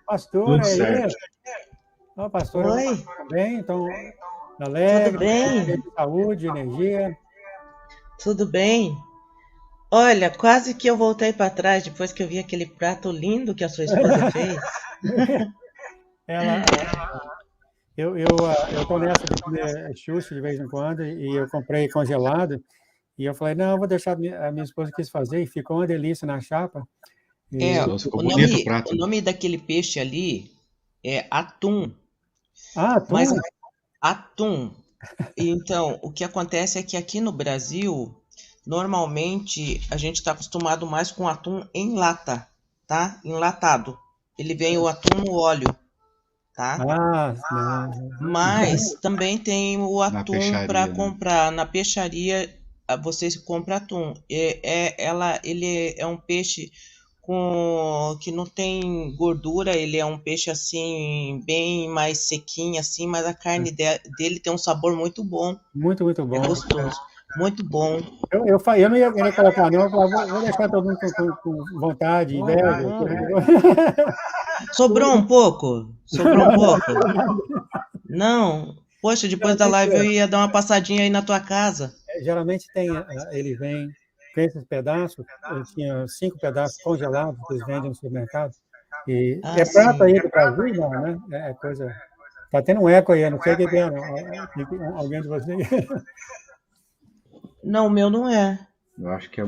Pastora, Tudo certo. Ó, pastora, Oi, tá bem? Então, tudo alegre, bem? cheio de saúde, energia. Tudo bem? Olha, quase que eu voltei para trás depois que eu vi aquele prato lindo que a sua esposa fez. Ela, eu estou nessa de comer xuxa de vez em quando e eu comprei congelado e eu falei, não, eu vou deixar, a minha esposa quis fazer e ficou uma delícia na chapa. É, E, Nossa, ficou o bonito o nome, o prato. nome daquele peixe ali é atum, mas atum? atum. Então, o que acontece é que aqui no Brasil, normalmente a gente está acostumado mais com atum em lata, tá? Enlatado. Ele vem o atum no óleo, tá? Ah, não. Mas também tem o Na atum para peixaria, né? comprar. Na peixaria, você compra atum. Ele é um peixe que não tem gordura, ele é um peixe assim, bem mais sequinho, assim, mas a carne dele tem um sabor muito bom. Muito, muito É bom. gostoso. Muito bom. Eu não ia querer colocar, não. Eu falava, vou deixar todo mundo com vontade, inveja. Sobrou um pouco? Sobrou um pouco? Não. Poxa, depois da Geralmente, live eu ia dar uma passadinha aí na tua casa. geralmente tem, ele vem com esses pedaços, eu tinha 5 pedaços congelados que eles vendem no supermercado. E Ah, é prato sim. aí do Brasil, não, né? É coisa. Tá tendo um eco aí, eu não sei o que é, não. Alguém de vocês. Não, o meu não é. Eu acho que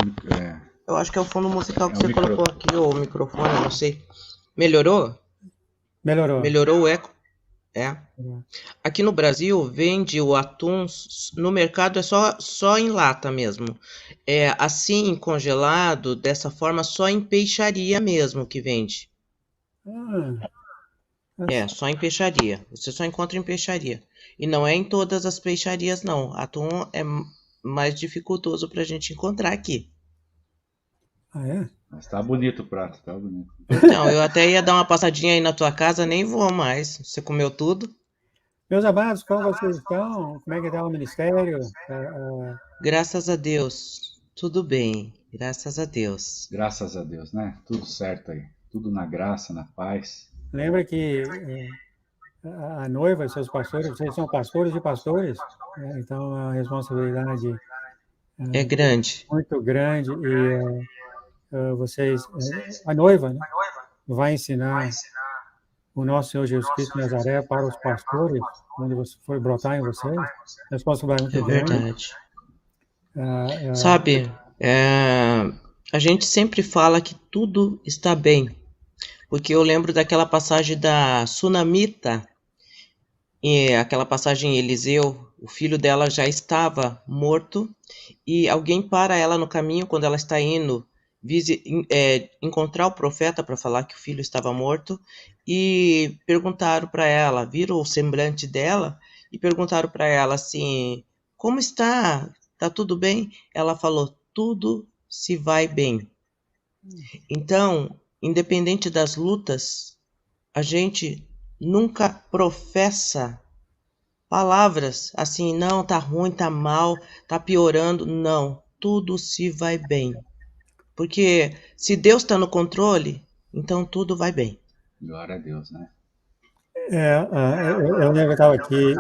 Eu acho que é o fundo musical que é o você micro. colocou aqui, ou o microfone, eu não sei. Melhorou? Melhorou. Melhorou o eco? É. Aqui no Brasil vende o atum no mercado é só em lata mesmo. É assim congelado, dessa forma só em peixaria mesmo que vende. Ah, É, só em peixaria. Você só encontra em peixaria. E não é em todas as peixarias não. Atum é mais dificultoso pra gente encontrar aqui. é? Mas tá bonito o prato, tá bonito. Então, eu até ia dar uma passadinha aí na tua casa, nem vou mais. Você comeu tudo? Meus amados, como vocês estão? Como é que está o ministério? Graças a Deus. Tudo bem. Graças a Deus. Graças a Deus, né? Tudo certo aí. Tudo na graça, na paz. Lembra que a noiva, seus pastores, vocês são pastores e pastores, né? Então a responsabilidade É é grande. muito grande e vocês, a noiva, né, vai ensinar o nosso Senhor Jesus Cristo de Nazaré para os pastores, quando você for brotar em vocês. A responsabilidade é É muito grande. verdade. Ah, Sabe, a gente sempre fala que tudo está bem. Porque eu lembro daquela passagem da Sunamita, e aquela passagem em Eliseu, o filho dela já estava morto, e alguém para ela no caminho quando ela está indo encontrar o profeta para falar que o filho estava morto, e perguntaram para ela, viram o semblante dela, e perguntaram para ela assim, como está? Tá tudo bem? Ela falou, tudo se vai bem. Então, independente das lutas, a gente nunca professa palavras assim, não, tá ruim, tá mal, tá piorando. Não, tudo se vai bem. Porque se Deus está no controle, então tudo vai bem. Glória a Deus, né? eu lembro que estava aqui,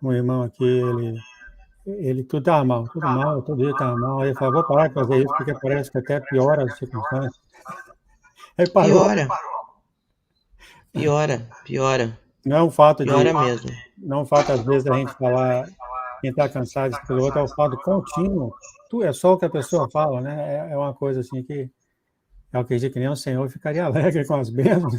um irmão aqui, ele tudo estava mal, tudo mal, todo dia estava mal. Aí ele falou, vou parar de fazer isso, porque parece que até piora as circunstâncias. Aí parou. Piora, piora, piora, Não é um fato piora de, mesmo. não é um fato, às vezes, a gente falar, quem está cansado, isso pelo outro, é um fato contínuo. Tu é só o que a pessoa fala, né? É uma coisa assim que eu acredito que nem o Senhor ficaria alegre com as bênçãos,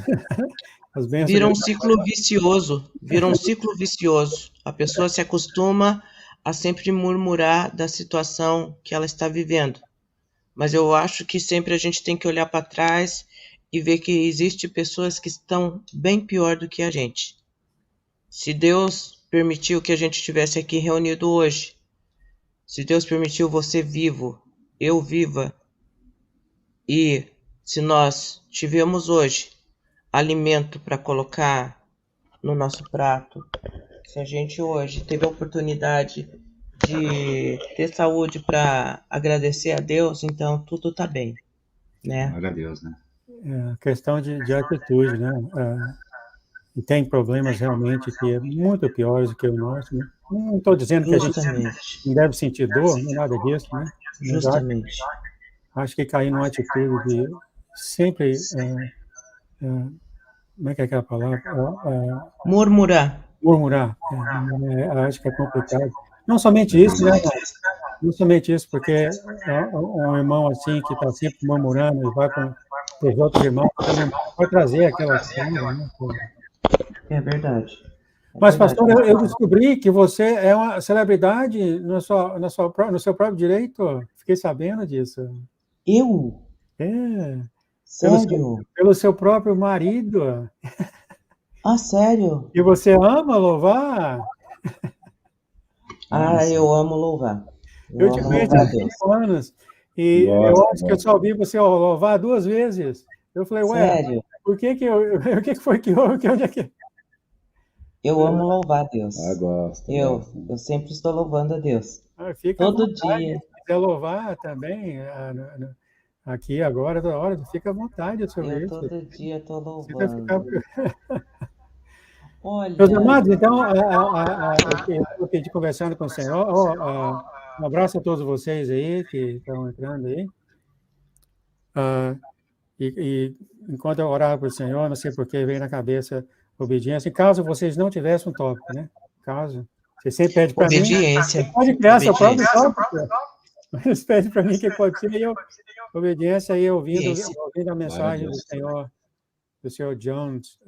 as bênçãos que Vira ele um está ciclo vicioso, vira um ciclo vicioso. A pessoa se acostuma a sempre murmurar da situação que ela está vivendo. Mas eu acho que sempre a gente tem que olhar para trás e ver que existe pessoas que estão bem pior do que a gente. Se Deus permitiu que a gente estivesse aqui reunido hoje, se Deus permitiu você vivo, eu viva, e se nós tivemos hoje alimento para colocar no nosso prato, se a gente hoje teve a oportunidade de ter saúde para agradecer a Deus, então tudo está bem, né? Glória a Deus, né? questão de atitude, né? E tem problemas realmente que é muito piores do que o nosso, né? Não estou dizendo que a gente Justamente. não deve sentir dor, nem nada disso, né? Mas Justamente. acho que cair numa atitude de sempre, como é que é aquela palavra? Murmurar. Murmurar. Acho que é complicado. Não somente isso, né? Não somente isso, porque um irmão assim que está sempre murmurando e vai para os outros irmãos, vai trazer aquela carga, né? É verdade. Mas, pastor, eu descobri que você é uma celebridade no seu próprio direito. Fiquei sabendo disso. Eu? É, Sério? pelo seu próprio marido. Ah, sério? E você ama louvar? Ah, eu amo louvar. Eu Eu te amo conheço há louvar a Deus. 5 anos. E eu Gosto, acho que eu só ouvi você louvar 2 vezes. Eu falei, ué, Sério? por que que eu... O que que foi que houve? Onde é que... Eu amo louvar a Deus. gosto. Eu sempre estou louvando a Deus. Fica à Todo vontade. dia. Se quiser louvar também, aqui agora, toda hora, fica à vontade sobre Eu isso. todo dia estou Não precisa ficar... louvando. Meus Olha, amados, então, eu estou aqui conversando com o Senhor. Um abraço a todos vocês aí que estão entrando aí. E enquanto eu orava para o Senhor, não sei por que veio na cabeça obediência. E caso vocês não tivessem um tópico, né? Caso, você sempre pede para mim, obediência. você pode criar seu próprio Obediência. tópico. Mas pede para mim que pode ser, e eu, obediência aí, ouvindo a mensagem do Senhor Jones,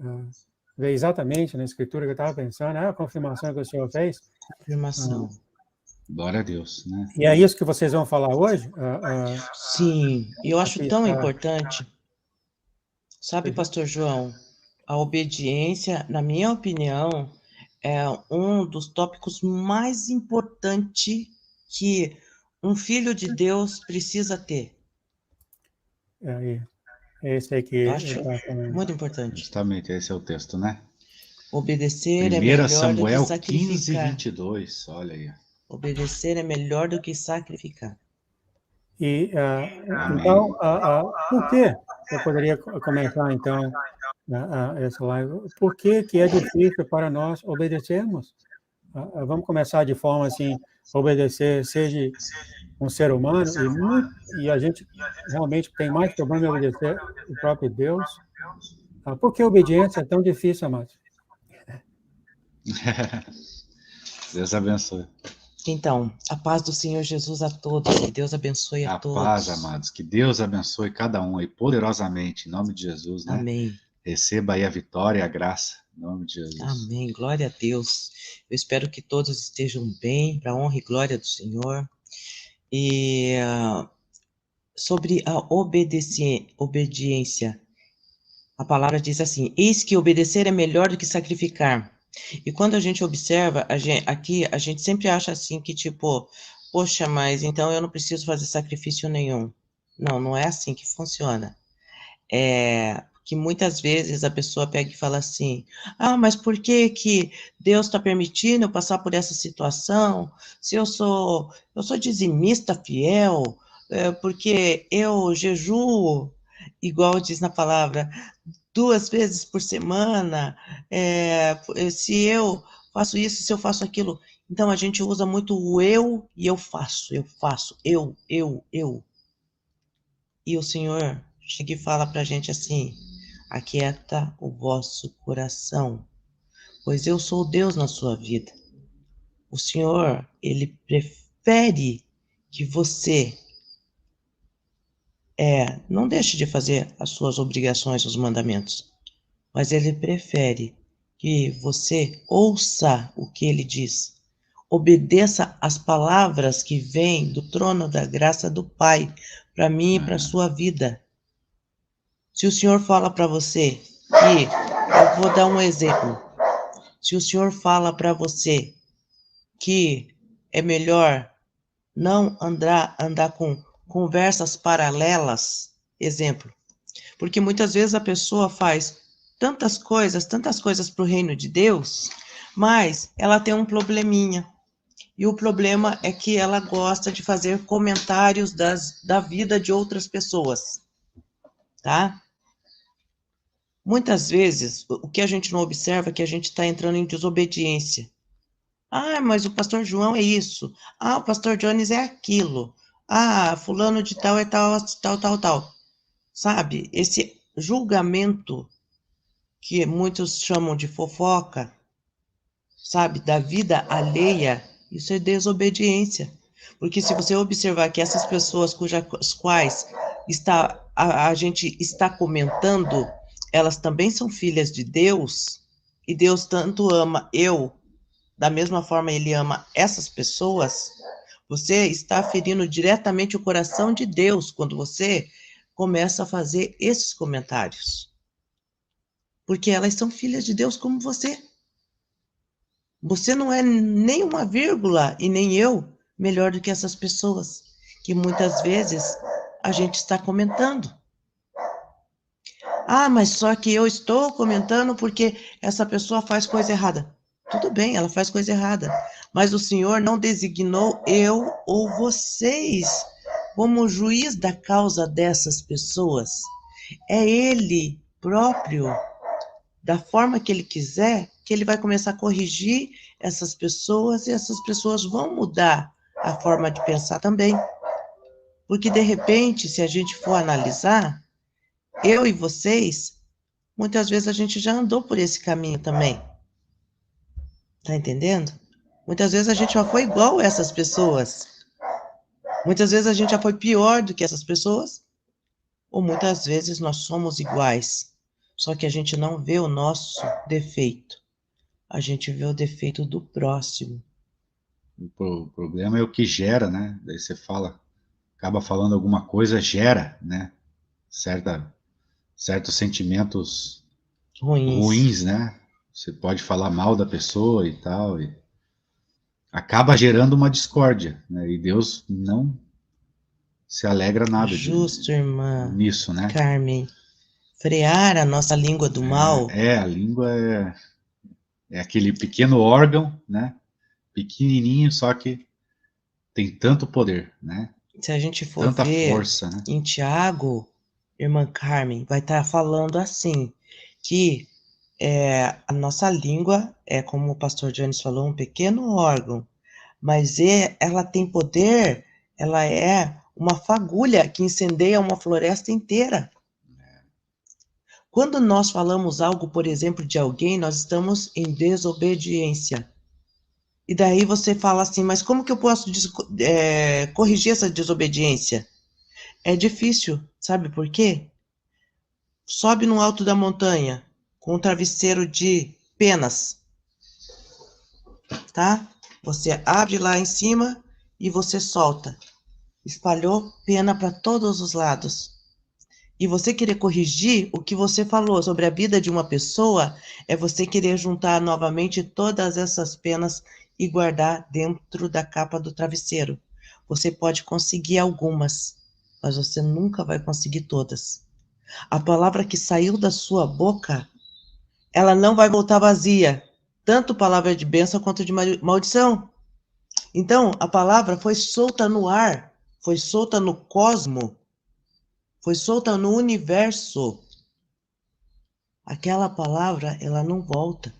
veio exatamente na escritura que eu estava pensando, a confirmação que o Senhor fez. Afirmação. Glória a Deus, né? E é isso que vocês vão falar hoje? Sim, eu acho aqui tão está. importante. Sabe, pastor João, a obediência, na minha opinião, é um dos tópicos mais importantes que um filho de Deus precisa ter. É esse aí que Eu acho muito importante. Justamente, esse é o texto, né? Obedecer é 1 melhor do que Samuel sacrificar. 15, 22, olha aí. Obedecer é melhor do que sacrificar. E, Amém. então, por que eu poderia começar, então, essa live? Por que é difícil para nós obedecermos? Vamos começar de forma assim, obedecer, seja um ser humano, e a gente realmente tem mais problema em obedecer o próprio Deus. Por que a obediência é tão difícil, amados? Deus abençoe. Então, a paz do Senhor Jesus a todos, que Deus abençoe a todos. A paz, amados, que Deus abençoe cada um aí poderosamente, em nome de Jesus, né? Amém. Receba aí a vitória e a graça, em nome de Jesus. Amém, glória a Deus. Eu espero que todos estejam bem, para a honra e glória do Senhor. E sobre a obediência, a palavra diz assim, eis que obedecer é melhor do que sacrificar. E quando a gente observa, aqui a gente sempre acha assim que tipo, poxa, mas então eu não preciso fazer sacrifício nenhum. Não, não é assim que funciona. Que muitas vezes a pessoa pega e fala assim, mas por que que Deus está permitindo eu passar por essa situação? Se eu sou dizimista fiel, porque eu jejuo, igual diz na palavra, 2 vezes por semana, se eu faço isso, se eu faço aquilo. Então, a gente usa muito o eu e eu faço, eu. E o Senhor chega e fala para a gente assim, aquieta o vosso coração, pois eu sou Deus na sua vida. O Senhor, Ele prefere que você não deixe de fazer as suas obrigações, os mandamentos, mas Ele prefere que você ouça o que Ele diz, obedeça as palavras que vêm do trono da graça do Pai, para mim e para a sua vida. Se o Senhor fala para você, e eu vou dar um exemplo, se o Senhor fala para você que é melhor não andar com conversas paralelas, exemplo, porque muitas vezes a pessoa faz tantas coisas para o reino de Deus, mas ela tem um probleminha, e o problema é que ela gosta de fazer comentários da vida de outras pessoas, tá? Muitas vezes, o que a gente não observa é que a gente está entrando em desobediência. Ah, mas o pastor João é isso. Ah, o pastor Jones é aquilo. Ah, fulano de tal é tal, tal, tal, tal. Sabe? Esse julgamento que muitos chamam de fofoca, sabe? Da vida alheia, isso é desobediência. Porque se você observar que essas pessoas cujas quais a gente está comentando, elas também são filhas de Deus, e Deus tanto ama eu, da mesma forma ele ama essas pessoas, você está ferindo diretamente o coração de Deus quando você começa a fazer esses comentários. Porque elas são filhas de Deus como você. Você não é nem uma vírgula e nem eu melhor do que essas pessoas que muitas vezes a gente está comentando. Ah, mas só que eu estou comentando porque essa pessoa faz coisa errada. Tudo bem, ela faz coisa errada, mas o Senhor não designou eu ou vocês como juiz da causa dessas pessoas. É Ele próprio, da forma que Ele quiser, que Ele vai começar a corrigir essas pessoas e essas pessoas vão mudar a forma de pensar também. Porque, de repente, se a gente for analisar, eu e vocês, muitas vezes a gente já andou por esse caminho também. Tá entendendo? Muitas vezes a gente já foi igual a essas pessoas. Muitas vezes a gente já foi pior do que essas pessoas. Ou muitas vezes nós somos iguais. Só que a gente não vê o nosso defeito. A gente vê o defeito do próximo. O problema é o que gera, né? Daí você fala, acaba falando alguma coisa, gera, né? Certos sentimentos Ruins. ruins, né? Você pode falar mal da pessoa e tal, e acaba gerando uma discórdia, né? E Deus não se alegra nada Justo, irmã nisso, né? Carmen. Frear a nossa língua do mal. A língua é aquele pequeno órgão, né? Pequenininho, só que tem tanto poder, né? Se a gente for Tanta ver força, né? em Tiago, irmã Carmen, vai estar falando assim, que a nossa língua é, como o pastor Jones falou, um pequeno órgão, mas ela tem poder, ela é uma fagulha que incendeia uma floresta inteira. Quando nós falamos algo, por exemplo, de alguém, nós estamos em desobediência. E daí você fala assim, mas como que eu posso corrigir essa desobediência? É difícil, sabe por quê? Sobe no alto da montanha com um travesseiro de penas, tá? Você abre lá em cima e você solta. Espalhou pena para todos os lados. E você querer corrigir o que você falou sobre a vida de uma pessoa é você querer juntar novamente todas essas penas e guardar dentro da capa do travesseiro. Você pode conseguir algumas, mas você nunca vai conseguir todas. A palavra que saiu da sua boca, ela não vai voltar vazia, tanto palavra de bênção quanto de maldição. Então, a palavra foi solta no ar, foi solta no cosmo, foi solta no universo. Aquela palavra, ela não volta.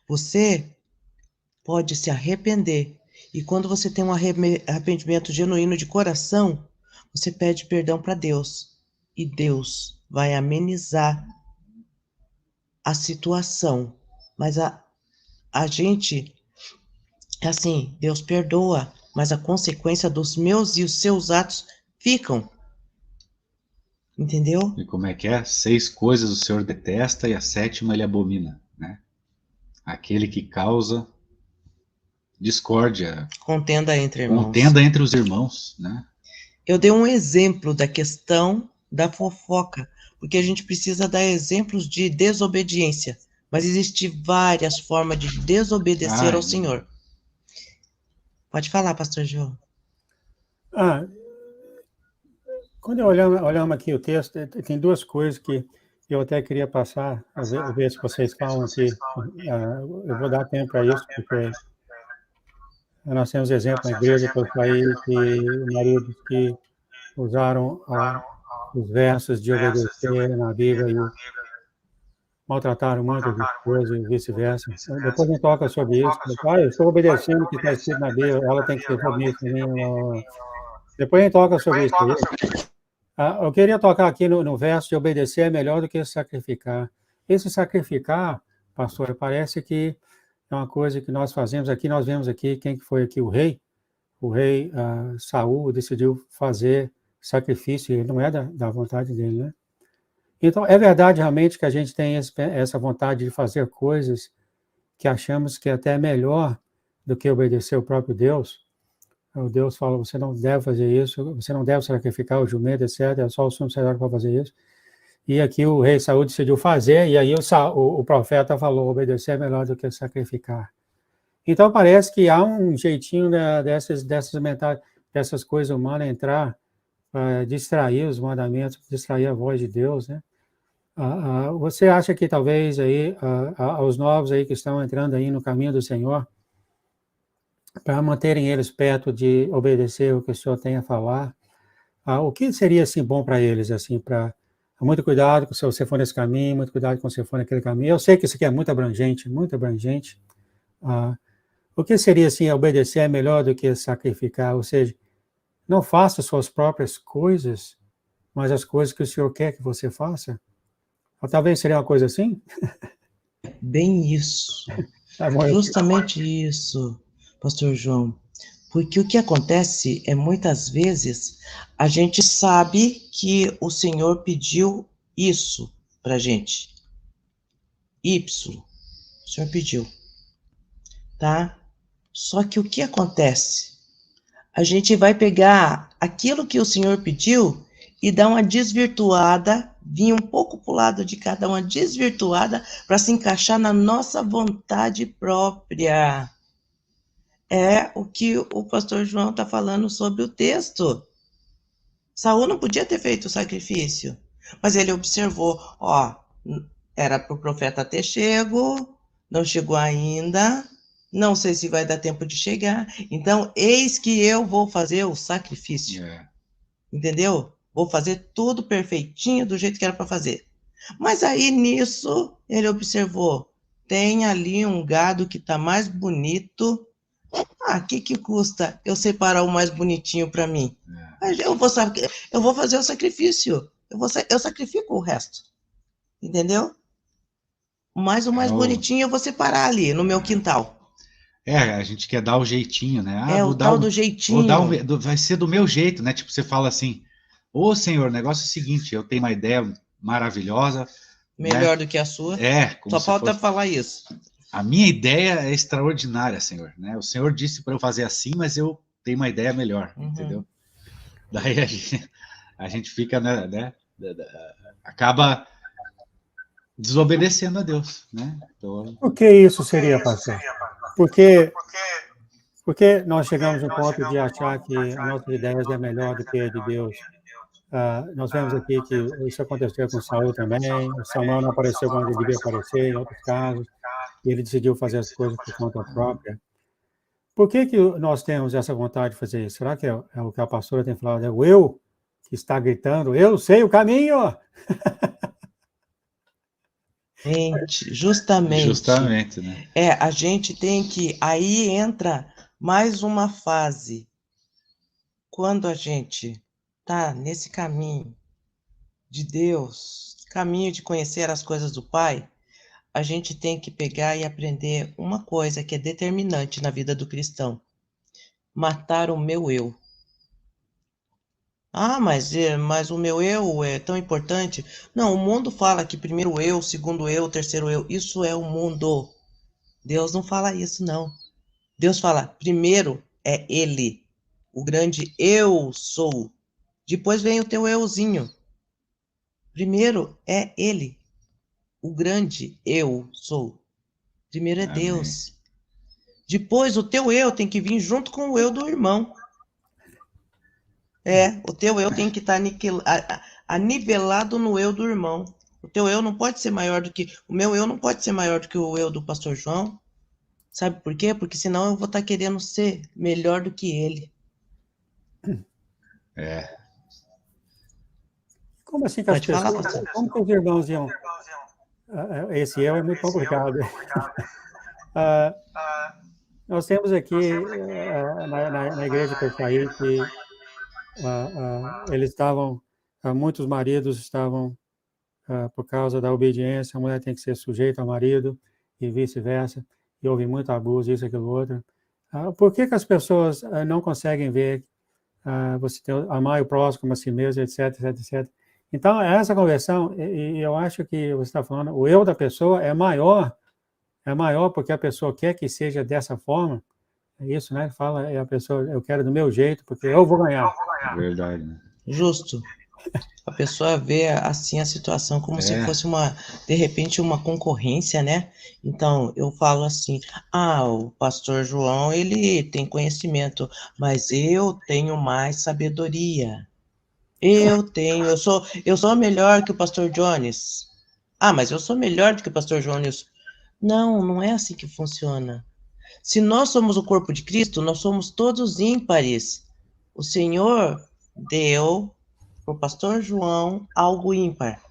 Você pode se arrepender. E quando você tem um arrependimento genuíno de coração, você pede perdão para Deus. E Deus vai amenizar a situação. Mas a gente, assim, Deus perdoa, mas a consequência dos meus e os seus atos ficam. Entendeu? E como é que é? 6 coisas o Senhor detesta e a 7ª ele abomina, né? Aquele que causa discórdia, Contenda entre irmãos. contenda entre os irmãos, né? Eu dei um exemplo da questão da fofoca, porque a gente precisa dar exemplos de desobediência, mas existem várias formas de desobedecer ao Senhor. Pode falar, pastor João. Quando olhamos aqui o texto, tem duas coisas que eu até queria passar, ver se vocês falam aqui. Eu vou dar tempo para isso, porque nós temos exemplo na igreja que eu saí, que maridos que usaram os versos de obedecer na Bíblia maltrataram muito as esposas e vice-versa. Depois me toca sobre isso. Eu estou obedecendo o que está escrito na Bíblia, ela tem que ser submissa a mim. Depois a gente toca sobre isso aí. Eu queria tocar aqui no verso de obedecer é melhor do que sacrificar. Esse sacrificar, pastor, parece que é uma coisa que nós fazemos aqui, nós vemos aqui, quem que foi aqui? O rei Saul decidiu fazer sacrifício, e não é da vontade dele, né? Então, é verdade realmente que a gente tem essa vontade de fazer coisas que achamos que até é melhor do que obedecer o próprio Deus. O Deus fala, você não deve fazer isso, você não deve sacrificar o jumento, etc. É só o sumo sacerdote para fazer isso. E aqui o rei Saul decidiu fazer, e aí o profeta falou, obedecer é melhor do que sacrificar. Então parece que há um jeitinho dessas coisas humanas entrar, distrair os mandamentos, distrair a voz de Deus, né? Você acha que talvez aí, aos novos aí que estão entrando aí no caminho do Senhor, para manterem eles perto de obedecer o que o Senhor tem a falar, o que seria assim bom para eles, assim, para muito cuidado se você for nesse caminho, muito cuidado quando você for naquele caminho. Eu sei que isso aqui é muito abrangente, muito abrangente. O que seria assim, obedecer é melhor do que sacrificar, ou seja, não faça suas próprias coisas, mas as coisas que o Senhor quer que você faça? Ou talvez seria uma coisa assim? Bem isso. Justamente isso, pastor João. Porque o que acontece é, muitas vezes, a gente sabe que o Senhor pediu isso pra gente. Y. O Senhor pediu. Tá? Só que o que acontece? A gente vai pegar aquilo que o Senhor pediu e dar uma desvirtuada, vir um pouco para o lado de cada uma desvirtuada para se encaixar na nossa vontade própria. É o que o pastor João está falando sobre o texto. Saul não podia ter feito o sacrifício, mas ele observou, era para o profeta ter chego, não chegou ainda, não sei se vai dar tempo de chegar, então eis que eu vou fazer o sacrifício. Entendeu? Vou fazer tudo perfeitinho do jeito que era para fazer. Mas aí nisso ele observou, tem ali um gado que está mais bonito. O que custa eu separar o mais bonitinho para mim? Eu vou fazer o sacrifício. Eu sacrifico o resto. Entendeu? Mas o mais bonitinho eu vou separar ali no meu quintal. A gente quer dar o jeitinho, né? O tal do jeitinho. Vai ser do meu jeito, né? Tipo, você fala assim, Senhor, o negócio é o seguinte, eu tenho uma ideia maravilhosa. Melhor, né, do que a sua. Só falta falar isso. A minha ideia é extraordinária, Senhor, né? O Senhor disse para eu fazer assim, mas eu tenho uma ideia melhor, entendeu? Daí a gente fica, né? Acaba desobedecendo a Deus, né? Então, o que isso seria, pastor? Porque nós chegamos ao ponto de achar que as nossas ideias é melhor do que a de Deus. Nós vemos aqui que isso aconteceu com Saul também. O Samuel não apareceu quando ele devia aparecer, em outros casos, e ele decidiu fazer as coisas por conta própria. Por que nós temos essa vontade de fazer isso? Será que é o que a pastora tem falado? É o eu que está gritando, eu sei o caminho! Justamente, né? A gente tem que... Aí entra mais uma fase. Quando a gente está nesse caminho de Deus, caminho de conhecer as coisas do Pai, a gente tem que pegar e aprender uma coisa que é determinante na vida do cristão: matar o meu eu. Mas o meu eu é tão importante. Não, o mundo fala que primeiro eu, segundo eu, terceiro eu. Isso é o mundo. Deus não fala isso, não. Deus fala, primeiro é Ele, o grande eu sou. Depois vem o teu euzinho. Primeiro é Ele, o grande eu sou. Primeiro é Amém. Deus. Depois o teu eu tem que vir junto com o eu do irmão. O teu eu tem que estar anivelado no eu do irmão. O teu eu não pode ser maior do que... O meu eu não pode ser maior do que o eu do pastor João. Sabe por quê? Porque senão eu vou estar querendo ser melhor do que ele. Como assim que as pessoas... Como que os irmãos iam... esse eu é muito complicado. Nós temos aqui, na igreja que eu saí, que eles estavam, muitos maridos estavam, por causa da obediência, a mulher tem que ser sujeita ao marido e vice-versa, e houve muito abuso, isso, aquilo, outro. Por que as pessoas não conseguem ver você tem amar o próximo como a si mesmo, etc, etc, etc. Então, essa conversão, e eu acho que você está falando, o eu da pessoa é maior porque a pessoa quer que seja dessa forma. É isso, né? Fala, a pessoa, eu quero do meu jeito, porque eu vou ganhar. Verdade, né? Justo. A pessoa vê assim a situação como se fosse de repente, uma concorrência, né? Então, eu falo assim, o pastor João, ele tem conhecimento, mas eu tenho mais sabedoria. Eu sou melhor que o pastor Jones. Mas eu sou melhor do que o pastor Jones. Não é assim que funciona. Se nós somos o corpo de Cristo, nós somos todos ímpares. O Senhor deu para o pastor João algo ímpar.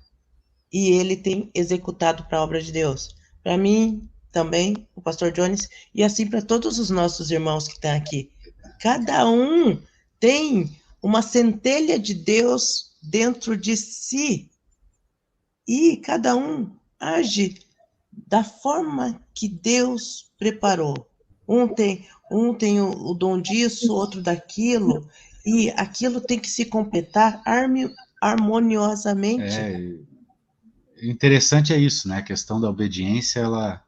E ele tem executado para a obra de Deus. Para mim, também, o pastor Jones, e assim para todos os nossos irmãos que estão aqui. Cada um tem uma centelha de Deus dentro de si. E cada um age da forma que Deus preparou. Um tem o dom disso, outro daquilo, e aquilo tem que se completar harmoniosamente. Interessante é isso, né? A questão da obediência, ela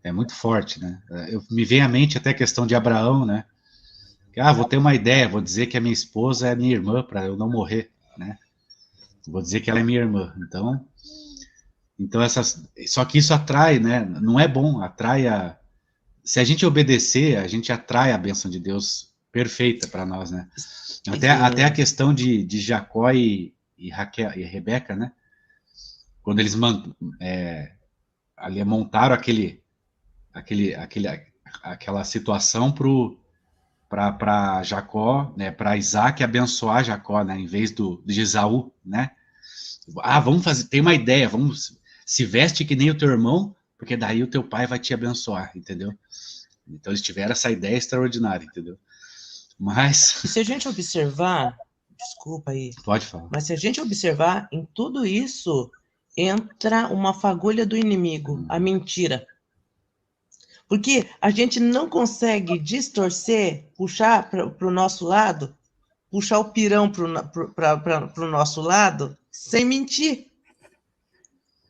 é muito forte, né? Me vem à mente até a questão de Abraão, né? Vou ter uma ideia, vou dizer que a minha esposa é minha irmã para eu não morrer, né? Vou dizer que ela é minha irmã. Então só que isso atrai, né? Não é bom, se a gente obedecer, a gente atrai a bênção de Deus perfeita para nós, né? Até a questão de Jacó e Raquel e Rebeca, né? Quando eles ali montaram aquela situação para Jacó, né? Para Isaac abençoar Jacó, né? Em vez de Esaú, né? Vamos fazer, tem uma ideia, se veste que nem o teu irmão, porque daí o teu pai vai te abençoar, entendeu? Então eles tiveram essa ideia extraordinária, entendeu? Mas... E se a gente observar, desculpa aí. Pode falar. Mas se a gente observar, em tudo isso, entra uma fagulha do inimigo, a mentira. Porque a gente não consegue distorcer, puxar para o nosso lado, puxar o pirão para o nosso lado, sem mentir.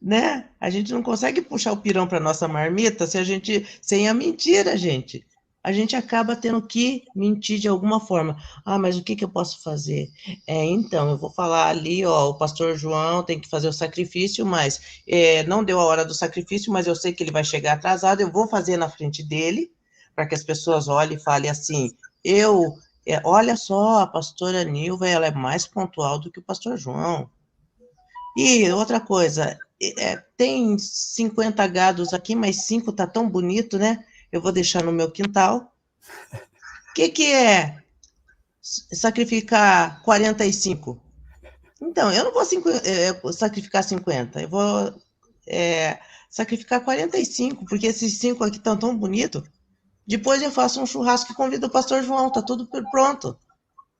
Né? A gente não consegue puxar o pirão para nossa marmita sem a mentira, gente. A gente acaba tendo que mentir de alguma forma. Mas o que eu posso fazer? Então, eu vou falar ali, o pastor João tem que fazer o sacrifício, mas não deu a hora do sacrifício, mas eu sei que ele vai chegar atrasado, eu vou fazer na frente dele, para que as pessoas olhem e falem assim, olha só, a pastora Nilva, ela é mais pontual do que o pastor João. E outra coisa, tem 50 gados aqui, mas 5 tá tão bonito, né? Eu vou deixar no meu quintal. O que é sacrificar 45? Então, eu não vou sacrificar 50, eu vou sacrificar 45, porque esses 5 aqui estão tão bonitos. Depois eu faço um churrasco e convido o pastor João, tá tudo pronto.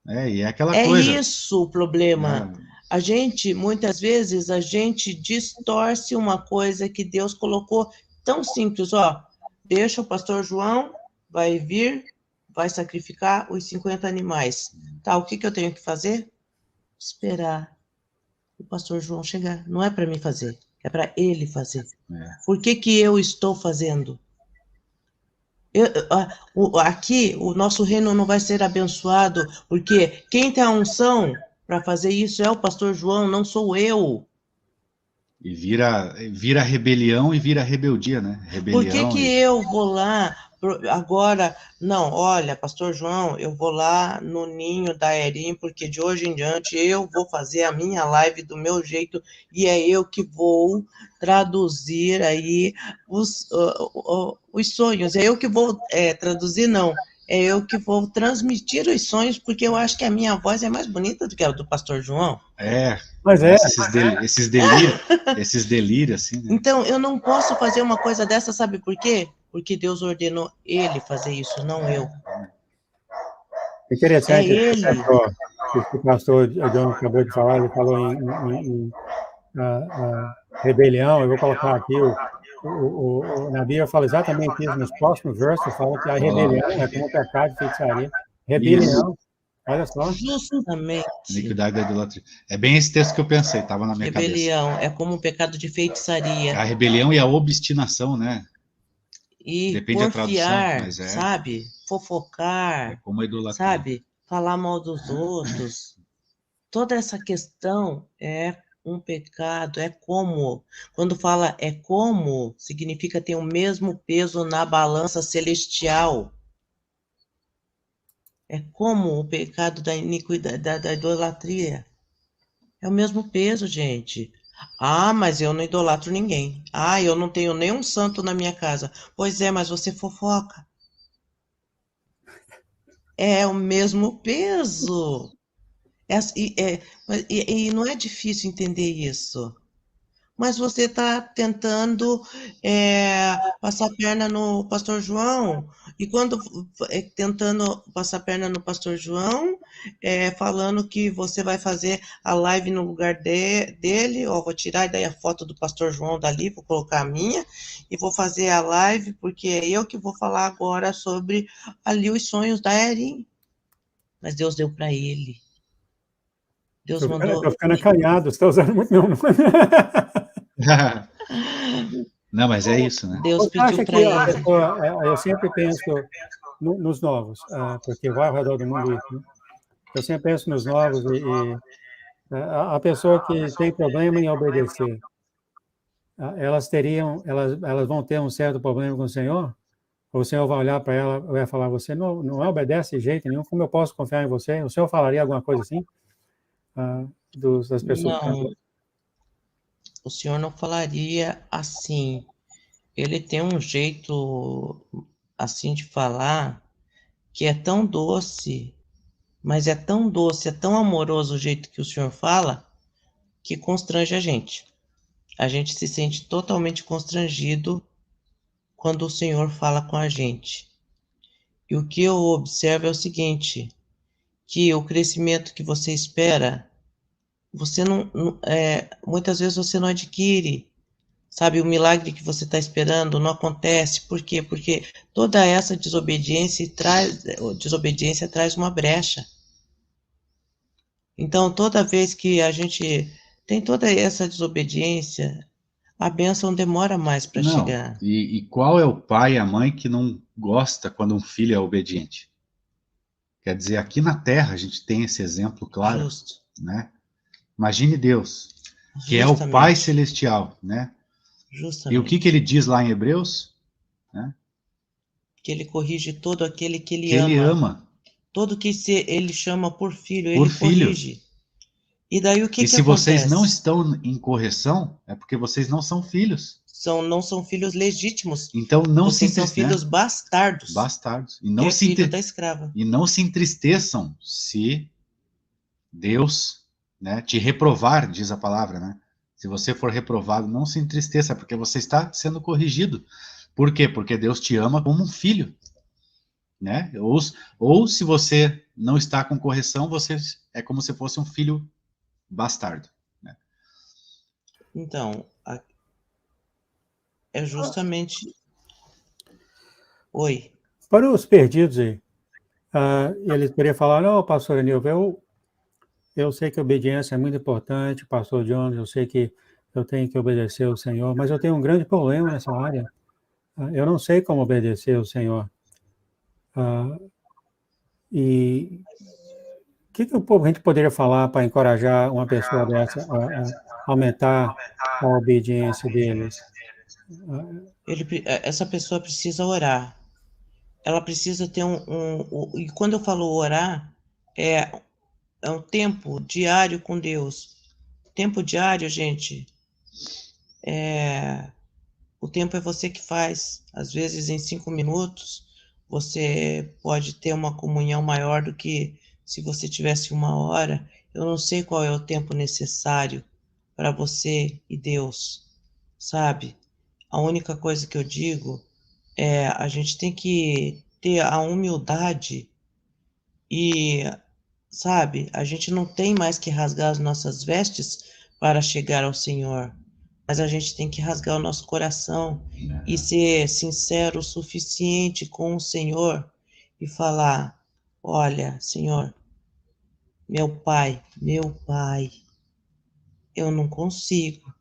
E é aquela coisa. É isso o problema. Muitas vezes, a gente distorce uma coisa que Deus colocou tão simples, deixa o pastor João, vai vir, vai sacrificar os 50 animais. Tá, o que eu tenho que fazer? Esperar o pastor João chegar. Não é para mim fazer, é para ele fazer. Por que eu estou fazendo? Aqui, o nosso reino não vai ser abençoado, porque quem tem a unção para fazer isso é o pastor João, não sou eu. E vira rebelião e vira rebeldia, né? Por que eu vou lá agora? Não, olha, pastor João, eu vou lá no ninho da Erim, porque de hoje em diante eu vou fazer a minha live do meu jeito e é eu que vou traduzir aí os sonhos. É eu que vou traduzir, não. é eu que vou transmitir os sonhos, porque eu acho que a minha voz é mais bonita do que a do pastor João. Mas esses delírios, assim, né? Então, eu não posso fazer uma coisa dessa, sabe por quê? Porque Deus ordenou ele fazer isso, não eu. Interessante É isso que o pastor John acabou de falar, ele falou em rebelião. Eu vou colocar aqui, na Bíblia fala exatamente isso, nos próximos versos fala que a rebelião é como pecado de feitiçaria. Rebelião, olha só. Justamente. Iniquidade da idolatria. É bem esse texto que eu pensei, estava na minha Rebelião cabeça. é como um pecado de feitiçaria. A rebelião e a obstinação, né? E depende da tradução, mas sabe? Fofocar, como a idolatria. sabe? Falar mal dos outros. Toda essa questão é um pecado, é como. Quando fala é como, significa ter o mesmo peso na balança celestial. É como o pecado da iniquidade, da idolatria. É o mesmo peso, gente. Ah, mas eu não idolatro ninguém. Ah, eu não tenho nenhum santo na minha casa. Pois é, mas você fofoca. É o mesmo peso. E não é difícil entender isso. Mas você está tentando passar a perna no pastor João, e quando tentando passar a perna no pastor João, falando que você vai fazer a live no lugar dele, ó, vou tirar daí a foto do pastor João dali, vou colocar a minha, e vou fazer a live, porque é eu que vou falar agora sobre ali os sonhos da Erin. Mas Deus deu para ele. Deus mandou. Estou ficando acanhado, você está usando muito meu nome. Não, mas é isso, né? Deus pediu para ele. Pessoa, eu sempre penso nos novos, porque vai ao redor do mundo isso, né? Eu sempre penso nos novos e a pessoa que tem problema em obedecer, elas vão ter um certo problema com o Senhor? Ou o Senhor vai olhar para ela e vai falar, você não obedece de jeito nenhum, como eu posso confiar em você? O Senhor falaria alguma coisa assim? Das pessoas? Não, o Senhor não falaria assim. Ele tem um jeito assim de falar que é tão doce, mas é tão doce, é tão amoroso o jeito que o Senhor fala, que constrange a gente. A gente se sente totalmente constrangido quando o Senhor fala com a gente. E o que eu observo é o seguinte, que o crescimento que você espera, você muitas vezes você não adquire. Sabe, o milagre que você está esperando não acontece. Por quê? Porque toda essa desobediência traz uma brecha. Então, toda vez que a gente tem toda essa desobediência, a bênção demora mais para chegar. E qual é o pai e a mãe que não gosta quando um filho é obediente? Quer dizer, aqui na Terra a gente tem esse exemplo claro. Justo. Né? Imagine Deus, que é o Pai Celestial, né? Justamente. E o que ele diz lá em Hebreus? Né? Que ele corrige todo aquele que ele ama. Ele ama. Todo que ele chama por filho, ele corrige. E daí o que se acontece? Vocês não estão em correção, é porque vocês não são filhos. Não são filhos legítimos. Então não vocês são filhos bastardos. Bastardos. E filho da escrava. E não se entristeçam se Deus, né, te reprovar, diz a palavra, né? Se você for reprovado, não se entristeça, porque você está sendo corrigido. Por quê? Porque Deus te ama como um filho. Né? Ou se você não está com correção, você é como se fosse um filho bastardo. Né? Então, é justamente... Oi. Para os perdidos aí, eles poderiam falar, não, pastor Anilva, eu sei que a obediência é muito importante, pastor Jones, eu sei que eu tenho que obedecer ao Senhor, mas eu tenho um grande problema nessa área. Eu não sei como obedecer ao Senhor. E o que a gente poderia falar para encorajar uma pessoa dessa a aumentar a obediência deles? Essa pessoa precisa orar. Ela precisa ter e quando eu falo orar, é um tempo diário com Deus. Tempo diário, gente, o tempo é você que faz. Às vezes, em 5 minutos, você pode ter uma comunhão maior do que se você tivesse 1 hora. Eu não sei qual é o tempo necessário para você e Deus, sabe? A única coisa que eu digo é a gente tem que ter a humildade e, sabe, a gente não tem mais que rasgar as nossas vestes para chegar ao Senhor, mas a gente tem que rasgar o nosso coração e ser sincero o suficiente com o Senhor e falar: olha, Senhor, meu Pai, eu não consigo.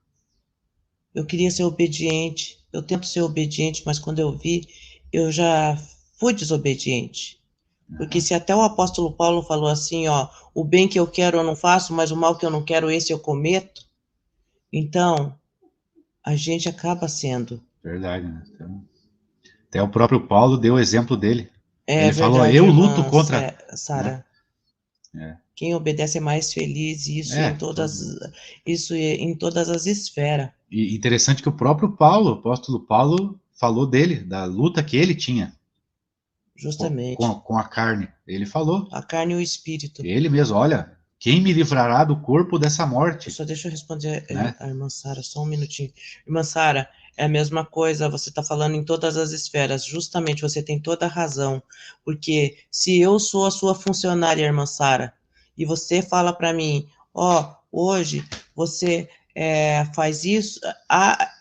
Eu queria ser obediente, eu tento ser obediente, mas quando eu vi, eu já fui desobediente. Porque se até o apóstolo Paulo falou assim, ó, o bem que eu quero eu não faço, mas o mal que eu não quero, esse eu cometo. Então, a gente acaba sendo. Verdade, né? Então, até o próprio Paulo deu o exemplo dele. É Ele falou, verdade, eu irmã luto contra... Sara. Né? Quem obedece é mais feliz, e isso em todas as esferas. E interessante que o próprio Paulo, o apóstolo Paulo, falou dele, da luta que ele tinha. Justamente. Com a carne. Ele falou. A carne e o espírito. Ele mesmo, olha, quem me livrará do corpo dessa morte? Só deixa eu responder Né? a irmã Sara, só um minutinho. Irmã Sara, é a mesma coisa, você está falando em todas as esferas, justamente, você tem toda a razão, porque se eu sou a sua funcionária, irmã Sara, e você fala para mim, ó, hoje você faz isso,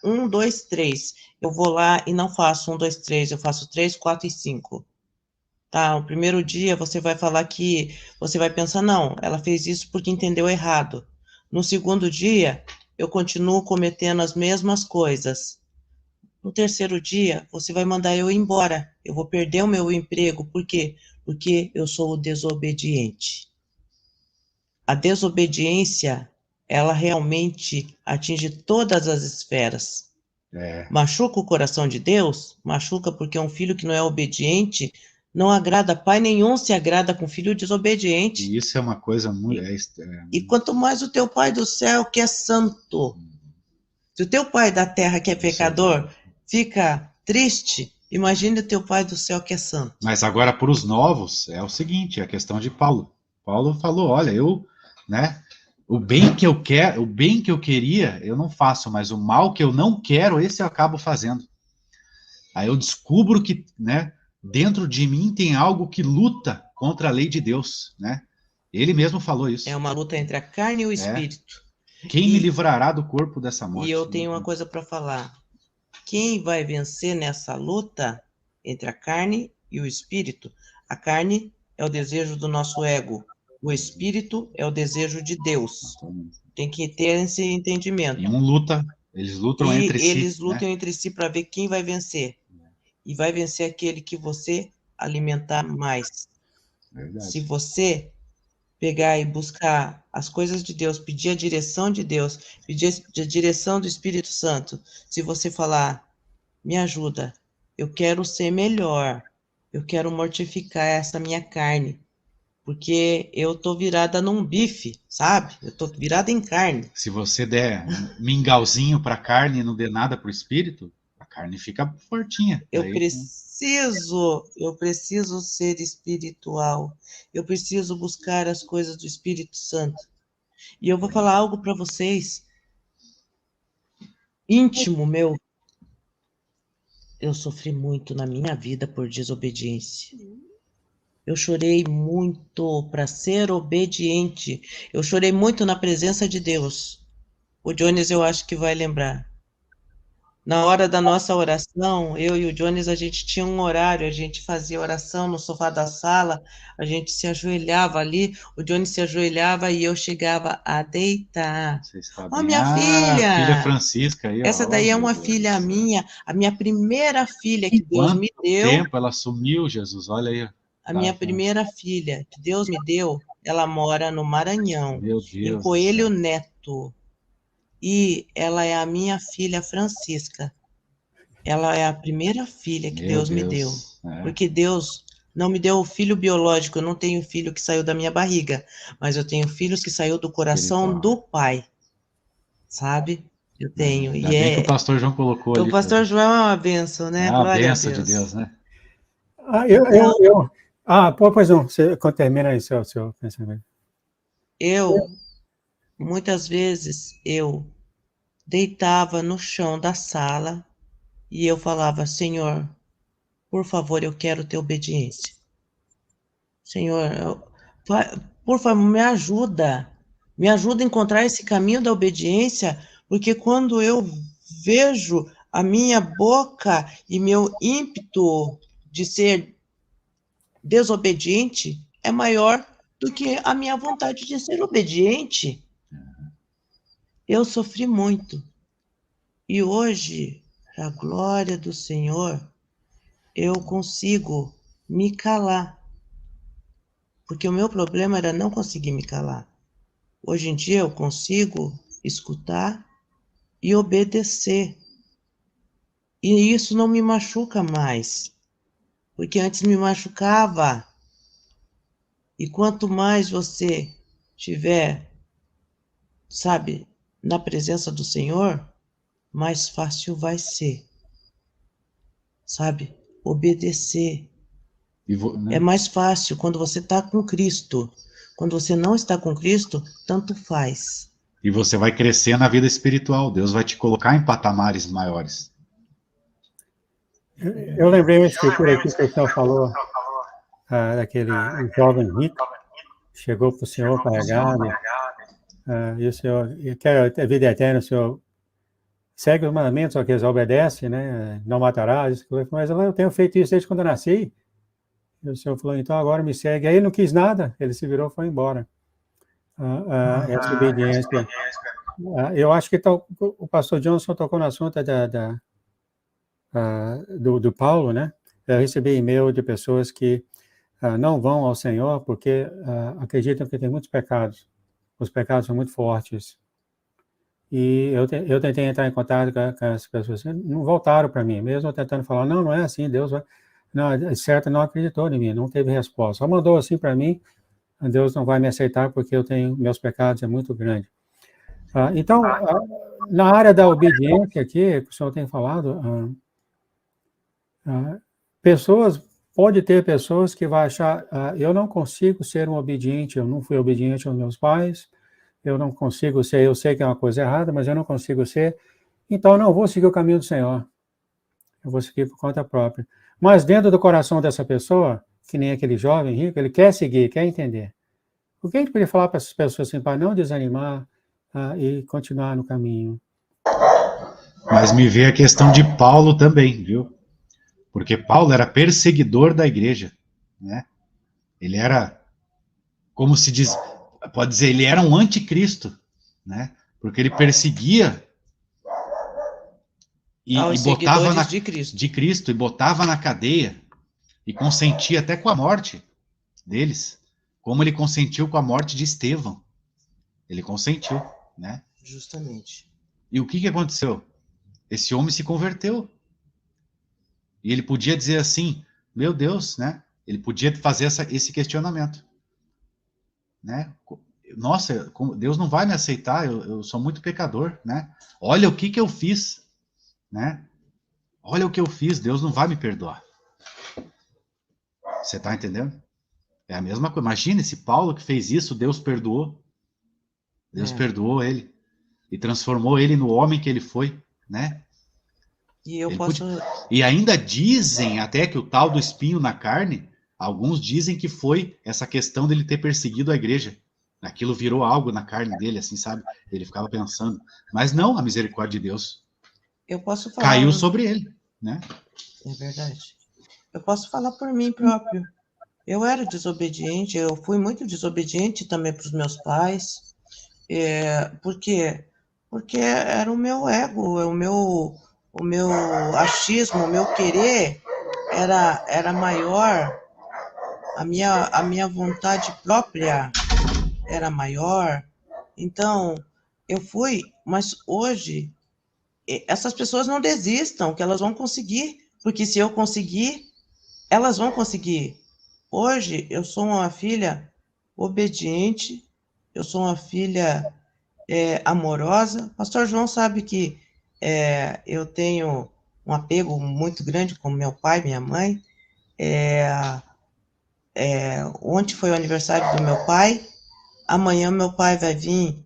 1, 2, 3, eu vou lá e não faço 1, 2, 3, eu faço 3, 4 e 5. Tá, o primeiro dia você vai falar que, você vai pensar, não, ela fez isso porque entendeu errado. No segundo dia, eu continuo cometendo as mesmas coisas. No terceiro dia, você vai mandar eu embora. Eu vou perder o meu emprego. Por quê? Porque eu sou o desobediente. A desobediência, ela realmente atinge todas as esferas. Machuca o coração de Deus? Machuca porque um filho que não é obediente não agrada, pai nenhum se agrada com filho desobediente. E isso é uma coisa muito... E quanto mais o teu pai do céu, que é santo, se o teu pai da terra, que é pecador, fica triste, imagine o teu pai do céu, que é santo. Mas agora, para os novos, é o seguinte, a questão de Paulo. Paulo falou, olha, né, o bem que eu quero, o bem que eu queria, eu não faço, mas o mal que eu não quero, esse eu acabo fazendo. Aí eu descubro que, né, dentro de mim tem algo que luta contra a lei de Deus, né? Ele mesmo falou isso. É uma luta entre a carne e o espírito. Quem me livrará do corpo dessa morte? E eu tenho uma coisa para falar. Quem vai vencer nessa luta entre a carne e o espírito? A carne é o desejo do nosso ego. O espírito é o desejo de Deus. Tem que ter esse entendimento. E eles lutam entre si. Eles lutam entre si para ver quem vai vencer. E vai vencer aquele que você alimentar mais. Verdade. Se você pegar e buscar as coisas de Deus, pedir a direção de Deus, pedir a direção do Espírito Santo, se você falar, me ajuda, eu quero ser melhor, eu quero mortificar essa minha carne, porque eu tô virada num bife, sabe? Eu tô virada em carne. Se você der mingauzinho para a carne e não der nada para o espírito, a carne fica fortinha. Eu preciso ser espiritual. Eu preciso buscar as coisas do Espírito Santo. E eu vou falar algo para vocês, íntimo meu. Eu sofri muito na minha vida por desobediência. Eu chorei muito para ser obediente. Eu chorei muito na presença de Deus. O Jones, eu acho que vai lembrar. Na hora da nossa oração, eu e o Jones, a gente tinha um horário, a gente fazia oração no sofá da sala, a gente se ajoelhava ali, o Jones se ajoelhava e eu chegava a deitar. Ó, minha filha! Filha Francisca aí, essa daí é uma filha minha, a minha primeira filha que Deus me deu. Quanto tempo ela sumiu, Jesus, olha aí. A minha primeira filha que Deus me deu, ela mora no Maranhão, Meu Deus, em Coelho Neto. E ela é a minha filha Francisca. Ela é a primeira filha que Deus me deu. Porque Deus não me deu o filho biológico, eu não tenho filho que saiu da minha barriga, mas eu tenho filhos que saiu do coração do pai. Sabe? Eu tenho. Ainda bem que o pastor João colocou ali. O pastor João é uma bênção, né? É uma Glória bênção a Deus. de Deus, né? Pois não, você termina aí seu pensamento. Muitas vezes, eu deitava no chão da sala e eu falava, Senhor, por favor, eu quero ter obediência. Senhor, por favor, me ajuda a encontrar esse caminho da obediência, porque quando eu vejo a minha boca e meu ímpeto de ser desobediente é maior do que a minha vontade de ser obediente. Eu sofri muito. E hoje, para a glória do Senhor, eu consigo me calar. Porque o meu problema era não conseguir me calar. Hoje em dia eu consigo escutar e obedecer. E isso não me machuca mais. Porque antes me machucava. E quanto mais você tiver, sabe, na presença do Senhor, mais fácil vai ser. Sabe? Obedecer. Né? É mais fácil quando você está com Cristo. Quando você não está com Cristo, tanto faz. E você vai crescer na vida espiritual. Deus vai te colocar em patamares maiores. Eu lembrei uma escritura aqui que o senhor falou, daquele jovem rico, chegou para o senhor carregado, e o senhor quer ter vida eterna, o senhor segue os mandamentos, só que eles obedecem, né? Não matarás, mas eu tenho feito isso desde quando eu nasci. E o senhor falou, então agora me segue. Aí ele não quis nada, ele se virou e foi embora. Essa obediência. Eu acho que o pastor Johnson tocou no assunto do Paulo, né? Eu recebi e-mail de pessoas que não vão ao Senhor porque acreditam que tem muitos pecados. Os pecados são muito fortes. E eu tentei entrar em contato com as pessoas, não voltaram para mim, mesmo tentando falar, não é assim, Deus vai... Não, certo, não acreditou em mim, não teve resposta. Só mandou assim para mim, Deus não vai me aceitar porque meus pecados é muito grande. Então, na área da obediência aqui, que o senhor tem falado, pode ter pessoas que vão achar, eu não consigo ser um obediente, eu não fui obediente aos meus pais, eu não consigo ser, eu sei que é uma coisa errada, mas eu não consigo ser, então eu não vou seguir o caminho do Senhor. Eu vou seguir por conta própria. Mas dentro do coração dessa pessoa, que nem aquele jovem rico, ele quer seguir, quer entender. O que a gente poderia falar para essas pessoas assim, para não desanimar e continuar no caminho? Mas me vê a questão de Paulo também, viu? Porque Paulo era perseguidor da igreja, né? Ele era, como se diz, pode dizer, ele era um anticristo, né? Porque ele perseguia e botava de Cristo e botava na cadeia e consentia até com a morte deles, como ele consentiu com a morte de Estevão. Ele consentiu, né? Justamente. E o que aconteceu? Esse homem se converteu. E ele podia dizer assim, meu Deus, né? Ele podia fazer esse questionamento, né? Nossa, Deus não vai me aceitar, eu sou muito pecador, né? Olha o que eu fiz, né? Olha o que eu fiz, Deus não vai me perdoar. Você tá entendendo? É a mesma coisa. Imagina esse Paulo que fez isso, Deus perdoou. Deus perdoou ele e transformou ele no homem que ele foi, né? E ainda dizem até que o tal do espinho na carne, alguns dizem que foi essa questão dele ter perseguido a igreja. Aquilo virou algo na carne dele, assim, sabe? Ele ficava pensando. Mas não, a misericórdia de Deus caiu sobre ele, né? É verdade. Eu posso falar por mim próprio. Eu era desobediente, eu fui muito desobediente também para os meus pais. Por quê? Porque era o meu ego, o meu achismo, o meu querer era maior, a minha vontade própria era maior. Então, eu fui, mas hoje, essas pessoas não desistam, que elas vão conseguir, porque se eu conseguir, elas vão conseguir. Hoje, eu sou uma filha obediente, eu sou uma filha amorosa. Pastor João sabe que eu tenho um apego muito grande com meu pai, minha mãe. Ontem foi o aniversário do meu pai, amanhã meu pai vai vir,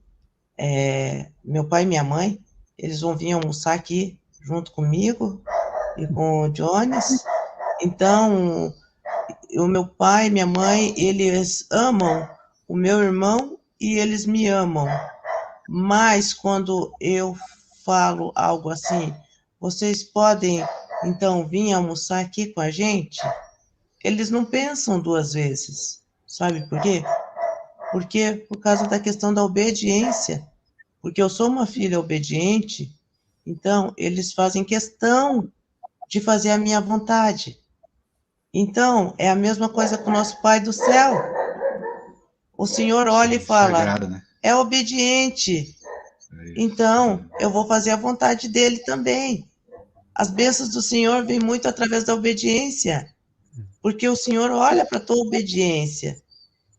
meu pai e minha mãe, eles vão vir almoçar aqui junto comigo e com o Jones. Então, o meu pai e minha mãe, eles amam o meu irmão e eles me amam. Mas quando eu falo algo assim, vocês podem então vir almoçar aqui com a gente? Eles não pensam duas vezes. Sabe por quê? Porque por causa da questão da obediência. Porque eu sou uma filha obediente, então eles fazem questão de fazer a minha vontade. Então, é a mesma coisa com o nosso Pai do céu. O Senhor olha e fala, sagrado, né? é obediente, então eu vou fazer a vontade dele também. As bênçãos do Senhor vêm muito através da obediência, porque o Senhor olha para a tua obediência.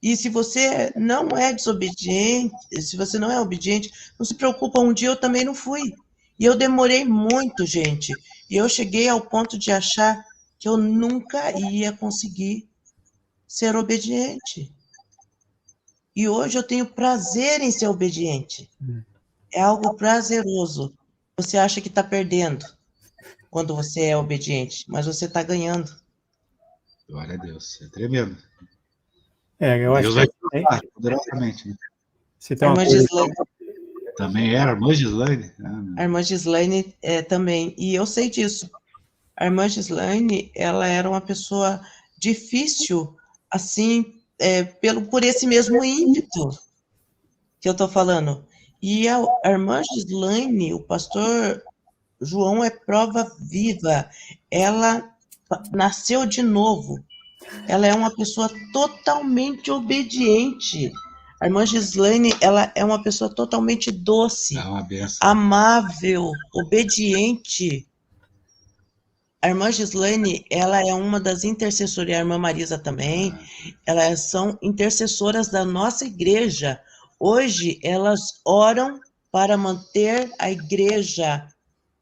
E se você não é desobediente, se você não é obediente, não se preocupa, um dia eu também não fui. E eu demorei muito, gente. E eu cheguei ao ponto de achar que eu nunca ia conseguir ser obediente. E hoje eu tenho prazer em ser obediente. É algo prazeroso. Você acha que está perdendo quando você é obediente, mas você está ganhando. Glória a Deus, é tremendo. Eu acho Deus vai que falar poderosamente. Né? Se tem uma coisa... Também era a irmã Gislaine? A irmã Gislaine também, e eu sei disso. A irmã Gislaine, ela era uma pessoa difícil, assim, por esse mesmo ímpeto que eu estou falando. E a irmã Gislaine, o pastor João é prova viva. Ela nasceu de novo. Ela é uma pessoa totalmente obediente. A irmã Gislaine, ela é uma pessoa totalmente doce, amável, obediente. A irmã Gislaine, ela é uma das intercessoras, e a irmã Marisa também, elas são intercessoras da nossa igreja. Hoje, elas oram para manter a igreja